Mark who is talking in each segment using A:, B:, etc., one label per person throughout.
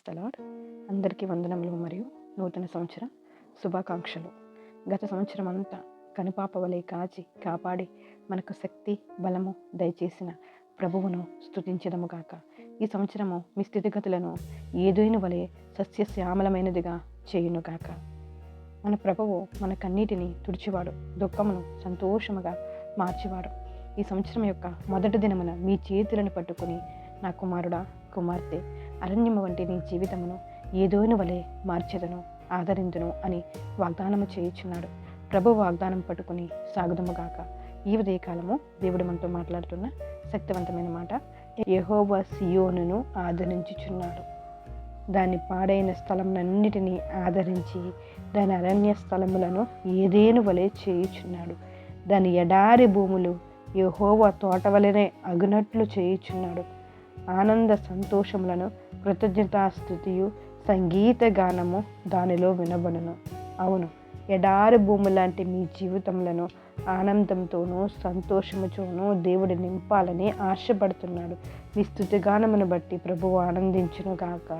A: The Lord. అందరికీ వందనములు మరియు నూతన సంవత్సర శుభాకాంక్షలు. గత సంవత్సరం అంతా కనుపాప వలె కాచి కాపాడి మనకు శక్తి బలము దయచేసిన ప్రభువును స్తుతించదము గాక. ఈ సంవత్సరము మీ స్థితిగతులను ఏదైనా వలె సస్యశ్యామలమైనదిగా చేయునుగాక. మన ప్రభువు మన కన్నీటిని తుడిచివాడు, దుఃఖమును సంతోషముగా మార్చివాడు. ఈ సంవత్సరం యొక్క మొదటి దినమున మీ చేతులను పట్టుకుని, నా కుమారుడా కుమార్తె, అరణ్యము వంటి నీ జీవితమును ఏదోని వలె మార్చెదను, ఆదరిందును అని వాగ్దానము చేయుచున్నాడు. ప్రభు వాగ్దానం పట్టుకుని సాగుదముగాక. ఈ ఉదయకాలము దేవుడు మనతో మాట్లాడుతున్న శక్తివంతమైన మాట, యెహోవా సియోనును ఆదరించుచున్నాడు. దాని పాడైన స్థలములన్నిటినీ ఆదరించి దాని అరణ్య స్థలములను ఏదేను వలె చేయుచున్నాడు. దాని ఎడారి భూములు యెహోవా తోట వలెనే అగునట్లు చేయుచున్నాడు. ఆనంద సంతోషములను కృతజ్ఞతాస్తుతియు సంగీత గానము దానిలో వినబడును. అవును, ఎడారి భూమి లాంటి మీ జీవితములను ఆనందంతోనూ సంతోషముతోనూ దేవుడు నింపాలని ఆశపడుతున్నాడు. మీ స్తుతిగానమును బట్టి ప్రభువు ఆనందించును గాక.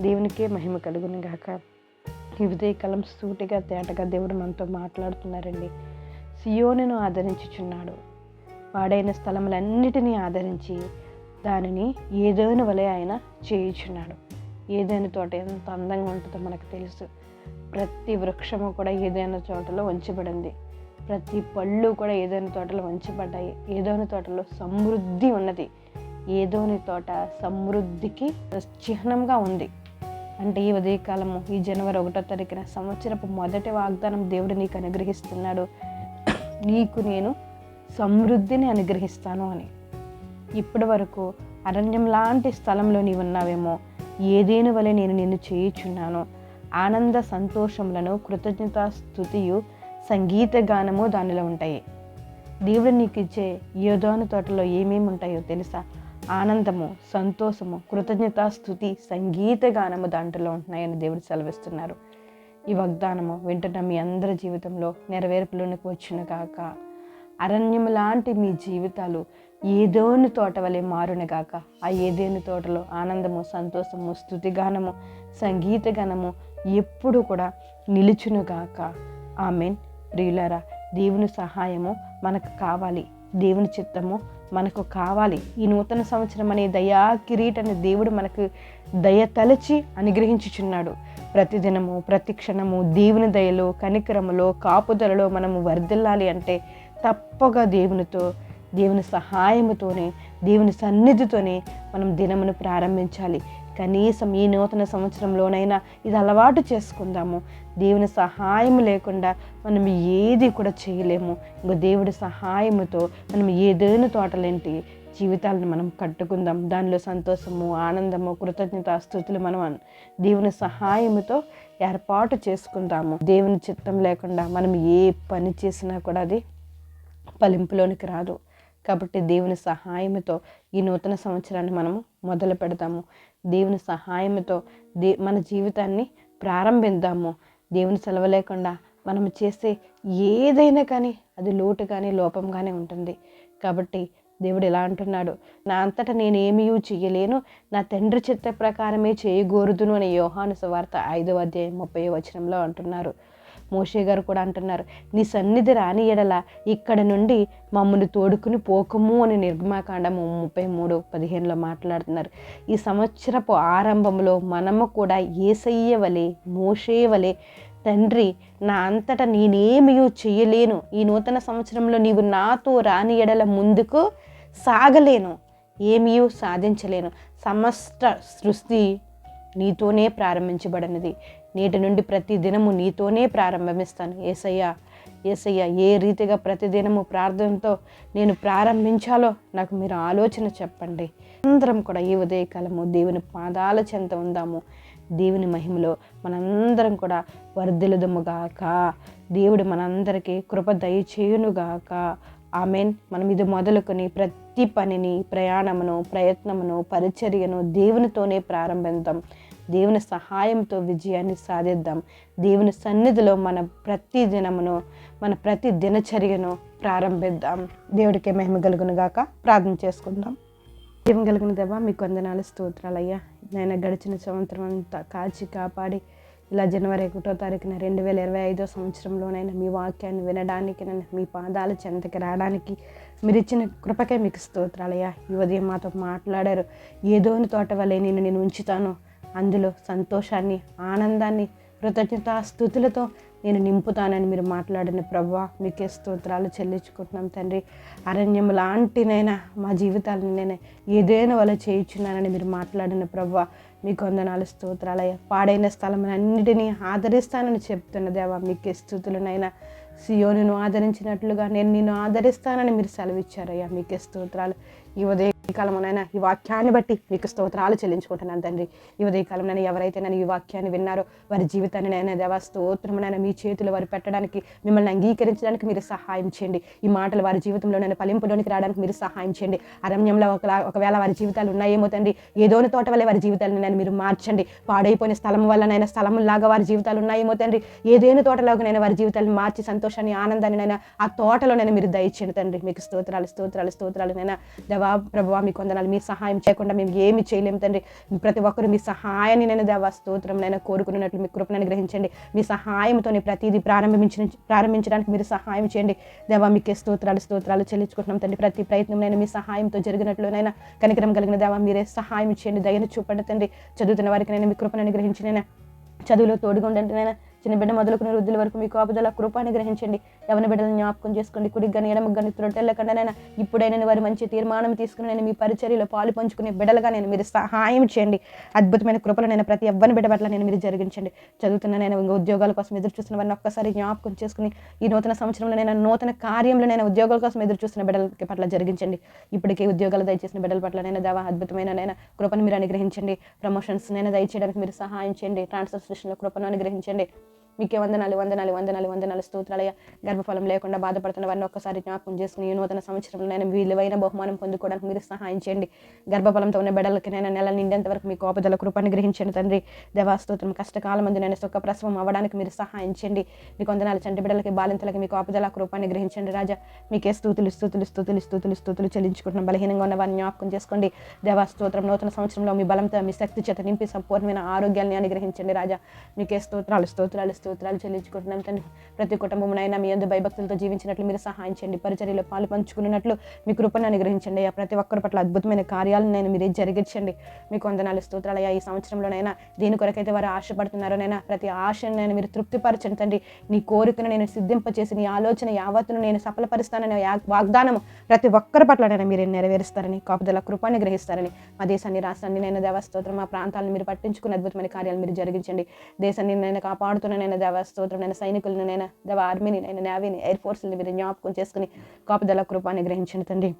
A: దేవునికే మహిమ కలుగును గాక. ఈ ఉదయకాలం సూటిగా తేటగా దేవుడు మనతో మాట్లాడుతున్నారండి. సియోనును ఆదరించుచున్నాడు. పాడైన స్థలములన్నిటినీ ఆదరించి దానిని ఏదైనా వలె ఆయన చేయుచున్నాడు. ఏదైనా తోట ఎంత అందంగా ఉంటుందో మనకు తెలుసు. ప్రతి వృక్షము కూడా ఏదైనా తోటలో ఉంచబడింది. ప్రతి పళ్ళు కూడా ఏదైనా తోటలో ఉంచబడ్డాయి. ఏదైనా తోటలో సమృద్ధి ఉన్నది. ఏదోని తోట సమృద్ధికి చిహ్నంగా ఉంది. అంటే ఈ ఉదయకాలము, ఈ జనవరి 1వ తారీఖున సంవత్సరపు మొదటి వాగ్దానం దేవుడు నీకు అనుగ్రహిస్తున్నాడు. నీకు నేను సమృద్ధిని అనుగ్రహిస్తాను అని. ఇప్పటి వరకు అరణ్యం లాంటి స్థలంలో నీవు ఉన్నావేమో, ఏదేను వలె నేను నిన్ను చేయుచున్నాను. ఆనంద సంతోషములను కృతజ్ఞతాస్తుతియు సంగీత గానము దానిలో ఉంటాయి. దేవుడు నీకు ఇచ్చే యోధోను తోటలో ఏమేమి ఉంటాయో తెలుసా? ఆనందము, సంతోషము, కృతజ్ఞతాస్తుతి, సంగీత గానము దాంట్లో ఉంటున్నాయని దేవుడు సెలవిస్తున్నారు. ఈ వాగ్దానము వింటున్న మీ అందరి జీవితంలో నెరవేర్పులోనికి వచ్చిన కాక. అరణ్యము లాంటి మీ జీవితాలు ఏదోని తోట వలె మారునుగాక. ఆ ఏదేని తోటలో ఆనందము, సంతోషము, స్తుతిగానము, సంగీతగానము ఎప్పుడు కూడా నిలుచునుగాక. ఆమెన్. ప్రియులారా, దేవుని సహాయము మనకు కావాలి. దేవుని చిత్తము మనకు కావాలి. ఈ నూతన సంవత్సరం అనే దయా కిరీటాన్ని దేవుడు మనకు దయ తలచి అనుగ్రహించుచున్నాడు. ప్రతిదినము ప్రతి క్షణము దేవుని దయలో, కనికరములో, కాపుదలలో మనము వర్ధిల్లాలి అంటే తప్పగా దేవుని సహాయముతోనే, దేవుని సన్నిధితోనే మనం దినమును ప్రారంభించాలి. కనీసం ఈ నూతన సంవత్సరంలోనైనా ఇది అలవాటు చేసుకుందాము. దేవుని సహాయం లేకుండా మనం ఏది కూడా చేయలేము. ఇంకా దేవుడి సహాయముతో మనం ఏదైనా తోటలేంటి జీవితాలను మనం కట్టుకుందాం. దానిలో సంతోషము, ఆనందము, కృతజ్ఞతాస్తుతులు మనం దేవుని సహాయముతో ఏర్పాటు చేసుకుందాము. దేవుని చిత్తం లేకుండా మనం ఏ పని చేసినా కూడా అది ఫలింపులోనికి రాదు. కాబట్టి దేవుని సహాయముతో ఈ నూతన సంవత్సరాన్ని మనము మొదలు పెడదాము. దేవుని సహాయముతో మన జీవితాన్ని ప్రారంభిద్దాము. దేవుని సెలవు లేకుండా మనము చేసే ఏదైనా కానీ అది లోటు కానీ లోపం కానీ ఉంటుంది. కాబట్టి దేవుడు ఎలా అంటున్నాడు? నా అంతటా నేనేమీ చెయ్యలేను, నా తండ్రి చిత్త ప్రకారమే చేయగోరుదును అని యోహాను సువార్త 5వ అధ్యాయం 30వ వచనంలో అంటున్నారు. మోషే గారు కూడా అంటున్నారు, నీ సన్నిధి రాని ఎడల ఇక్కడ నుండి మమ్మల్ని తోడుకుని పోకము అని నిర్గమాకాండము 33:15లో మాట్లాడుతున్నారు. ఈ సంవత్సరపు ఆరంభంలో మనము కూడా యేసయ్య వలె, మోషే వలె, తండ్రి నా అంతటా నేనేమీ చెయ్యలేను, ఈ నూతన సంవత్సరంలో నీవు నాతో రాని ఎడల ముందుకు సాగలేను, ఏమీ సాధించలేను, సమస్త సృష్టి నీతోనే ప్రారంభించబడినది, నేటి నుండి ప్రతి దినము నీతోనే ప్రారంభిస్తాను. యేసయ్య ఏ రీతిగా ప్రతిదినము ప్రార్థనతో నేను ప్రారంభించాలో నాకు మీరు ఆలోచన చెప్పండి. అందరం కూడా ఈ ఉదయకాలము దేవుని పాదాల చెంత ఉందాము. దేవుని మహిమలో మనందరం కూడా వర్ధిల్లుదుముగాక. దేవుడు మనందరికీ కృప దయచేయునుగాక. ఆమెన్. మనం ఇది మొదలుకొని ప్రతి పనిని, ప్రయాణమును, ప్రయత్నమును, పరిచర్యను దేవునితోనే ప్రారంభిద్దాం. దేవుని సహాయంతో విజయాన్ని సాధిద్దాం. దేవుని సన్నిధిలో మన ప్రతి దినమును, మన ప్రతి దినచర్యను ప్రారంభిద్దాం. దేవుడికి మహిమ కలుగును గాక. ప్రార్థన చేసుకుందాం. ఏం కలిగిన దేవా మీకు వందనాలు స్తోత్రాలయ్యా. నేను గడిచిన సంవత్సరం అంతా కాచి కాపాడి ఇలా జనవరి 1వ తారీఖున 2025 సంవత్సరంలోనైనా మీ వాక్యాన్ని వినడానికి నన్ను మీ పాదాల చెంతకి రావడానికి మీరు ఇచ్చిన కృపకే మీకు స్తోత్రాలయ్యా. ఈ ఉదయం మాతో మాట్లాడారు. ఏదోని తోట వల్లే నేను ఉంచుతాను, అందులో సంతోషాన్ని, ఆనందాన్ని, కృతజ్ఞతాస్తుతులతో నేను నింపుతానని మీరు మాట్లాడిన ప్రభువా మీకే స్తోత్రాలు చెల్లించుకుంటున్నాం తండ్రి. అరణ్యం లాంటినైనా మా జీవితాలను నేను ఏదైనా వల్ల చేయించున్నానని మీరు మాట్లాడిన ప్రభువా మీకు వందనాలు స్తోత్రాలయ్యా. పాడైన స్థలములన్నిటినీ ఆదరిస్తానని చెప్తున్న దేవా మీకే స్తుతులనైనా. సియోనును ఆదరించినట్లుగా నేను నిన్ను ఆదరిస్తానని మీరు సెలవిచ్చారయ్యా. మీకే స్తోత్రాలు. ఈ ఉదయకాలమునైనా ఈ వాక్యాన్ని బట్టి మీకు స్తోత్రాలు చెల్లించుకుంటున్నాను తండ్రి. ఈ ఉదయకాలంలో ఎవరైతే నేను ఈ వాక్యాన్ని విన్నారో వారి జీవితాన్ని నైనా దేవా స్తోత్రమునైనా మీ చేతులు వారు పెట్టడానికి, మిమ్మల్ని అంగీకరించడానికి మీరు సహాయం చేయండి. ఈ మాటలు వారి జీవితంలో నేను ఫలింపులోనికి రావడానికి మీరు సహాయం చేయండి. అరణ్యంలో ఒకవేళ వారి జీవితాలు ఉన్నాయేమో తండ్రి, ఏదోని తోట వల్ల వారి జీవితాలను నేను మీరు మార్చండి. పాడైపోయిన స్థలం వల్లనైనా స్థలంలాగా వారి జీవితాలు ఉన్నాయేమో తండ్రి, ఏదేని తోటలోకి నేను వారి జీవితాలను మార్చి సంతోషాన్ని, ఆనందాన్ని నైనా ఆ తోటలో నేను మీరు దయచేయండి తండ్రి. మీకు స్తోత్రాలు స్తోత్రాలు స్తోత్రాలు నైనా దేవా ప్రభువా మీకు వందనాలు. మీ సహాయం చేయకుండా మేము ఏమి చేయలేము తండ్రి. ప్రతి ఒక్కరు మీ సహాయాన్ని నేను దేవా స్తోత్రం నైనా కోరుకున్నట్లు మీ కృపణని గ్రహించండి. మీ సహాయంతోనే ప్రతిదీ ప్రారంభించడానికి మీరు సహాయం చేయండి దేవా. మీకే స్తోత్రాలు చెల్లించుకుంటున్నాం తండ్రి. ప్రతి ప్రయత్నం నేను మీ సహాయంతో జరిగినట్లునైనా కనికరం కలిగిన దేవా మీరే సహాయం చేయండి, దయను చూపండి తండ్రి. చదువుతున్న వారికి నేను మీ కృపణని గ్రహించినైనా చదువులో తోడుగా ఉండండి నైనా. చిన్న బిడ్డ మొదలుకున్న వృద్ధుల వరకు మీకు ఆపుదల కృపాన్ని గ్రహించండి. యవన బిడ్డలను జ్ఞాపకం చేసుకోండి. కుడికి కానీ ఎడమకు కానీ త్రొట్టెళ్ళకుండా నైనా ఇప్పుడైనా వారి మంచి తీర్మానం తీసుకుని నేను మీ పరిచర్యలో పాలు పంచుకునే బిడ్డలుగా నేను మీరు సహాయం చేయండి. అద్భుతమైన కృపలు నేను ప్రతి యవ్వని బిడ్డ పట్ల నేను మీరు జరిగించండి. చదువుతున్న నేను ఉద్యోగాల కోసం ఎదురు చూస్తున్న వారిని ఒక్కసారి జ్ఞాపకం చేసుకుని ఈ నూతన సంవత్సరంలో నేను నూతన కార్యంలో నేను ఉద్యోగాల కోసం ఎదురు చూస్తున్న బిడ్డల పట్ల జరిగించండి. ఇప్పటికే ఉద్యోగాలు దయచేసిన బిడ్డల పట్ల నేను దేవా అద్భుతమైన నేను కృపను మీరు అనుగ్రహించండి. ప్రమోషన్స్ నేను దయచేయడానికి మీరు సహాయం చేయండి. ట్రాన్స్ఫర్ స్టేషన్లో కృపను అనుగ్రహించండి. మీకే వందనాలు స్తోత్రాలయ్య. గర్భఫలం లేకుండా బాధపడుతున్న వారిని ఒక్కసారి జ్ఞాపకం చేసుకుని ఈ నూతన సంవత్సరంలో నేను విలువైన బహుమానం పొందుకోవడానికి మీరు సహాయం చేయండి. గర్భఫలంతో ఉన్న బిడ్డలకి నేను నెల నిండేంత వరకు మీ కోపదల కృపను గ్రహించండి తండ్రి. దేవాస్తోత్రం కష్టకాలం మంది నేను సుఖ ప్రసవం అవ్వడానికి మీరు సహాయం చేయండి. మీకు వందనాలు. చంటి బిడ్డలకి బాలింతలకి మీ కోపదల కృపాన్ని గ్రహించండి రాజా. మీకే స్తోతులు చెల్లించుకుంటున్నాం. బలహీనంగా ఉన్న వారిని జ్ఞాపకం చేసుకోండి. దేవాస్తోత్రం నూతన సంవత్సరంలో మీ బలంతో మీ శక్తి చేత నింపి సంపూర్ణమైన ఆరోగ్యాన్ని అనుగ్రహించండి రాజా. మీకే స్తోత్రాలు చెల్లించుకుంటున్నాం తండ్రి. ప్రతి కుటుంబమునైనా మీ యందు భయభక్తులతో జీవించినట్లు మీరు సహాయం చేయండి. పరిచర్యలో పాలు పంచుకున్నట్లు మీ కృపను అనుగ్రహించండి. ప్రతి ఒక్కరి పట్ల అద్భుతమైన కార్యాలను నేను మీరే జరిగించండి. మీకు వందనాలు స్తోత్రాలయ్యా. ఈ సంవత్సరంలోనైనా దేని కొరకైతే వారు ఆశపడుతున్నారో నైనా ప్రతి ఆశను నేను మీరు తృప్తిపరచండి తండ్రి. నీ కోరికను నేను సిద్ధింపచేసి నీ ఆలోచన యావత్తును నేను సఫలపరుస్తానని వాగ్దానం ప్రతి ఒక్కరి పట్ల నేను మీరు నెరవేరుస్తారని, కాపుదల కృపాన్ని గ్రహిస్తారని, మా దేశాన్ని రాష్ట్రాన్ని నేను దేవస్తోత్రం మా ప్రాంతాలను మీరు పట్టించుకుని అద్భుతమైన కార్యాలు మీరు జరిగించండి. దేశాన్ని నేను కాపాడుతున్న నేను దేవస్తోత్రం నేను సైనికులను నేను దేవ ఆర్మీని నేను నేవీని ఎయిర్ ఫోర్స్ని మీరు జ్ఞాపకం చేసుకుని కాపుదల కృపాన్ని గ్రహించండి తండ్రి.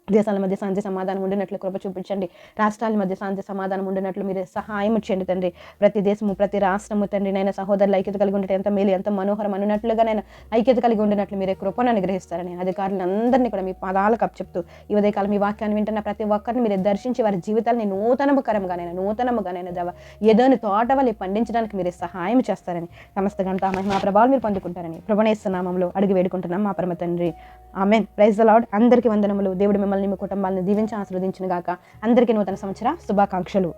A: దేశాల మధ్య శాంతి సమాధానం ఉండినట్లు కృప చూపించండి. రాష్ట్రాల మధ్య శాంతి సమాధానం ఉండినట్లు మీరు సహాయం చేయండి తండ్రి. ప్రతి దేశము ప్రతి రాష్ట్రము తండ్రి నేను సహోదరులు ఐక్యత కలిగి ఉంటే ఎంత మేలు ఎంత మనోహరం అన్నట్లుగా నేను ఐక్యత కలిగి ఉండినట్లు మీరే కృపను అనుగ్రహిస్తారని అధికారులందరినీ కూడా మీ పాదాలకు అప్పచెప్తూ ఈ ఉదయకాలం మీ వాక్యాన్ని వింటున్న ప్రతి ఒక్కరిని మీరు దర్శించి వారి జీవితాలని నూతనముగానైనా దేవ ఏదోని తోట వల్ల పండించడానికి మీరే సహాయం చేస్తారని సమస్త గంట మహిమా ప్రభావాలు మీరు పొందుకుంటారని ప్రభునేసు నామములో అడిగి వేడుకుంటున్నాం మా పరమ తండ్రి. ఆమేన్. Praise the Lord. అందరికీ వందనములు. దేవుడు మిమ్మల్ని మీ కుటుంబాలను దీవించి ఆశీర్వదించును గాక. అందరికీ నూతన సంవత్సర శుభాకాంక్షలు.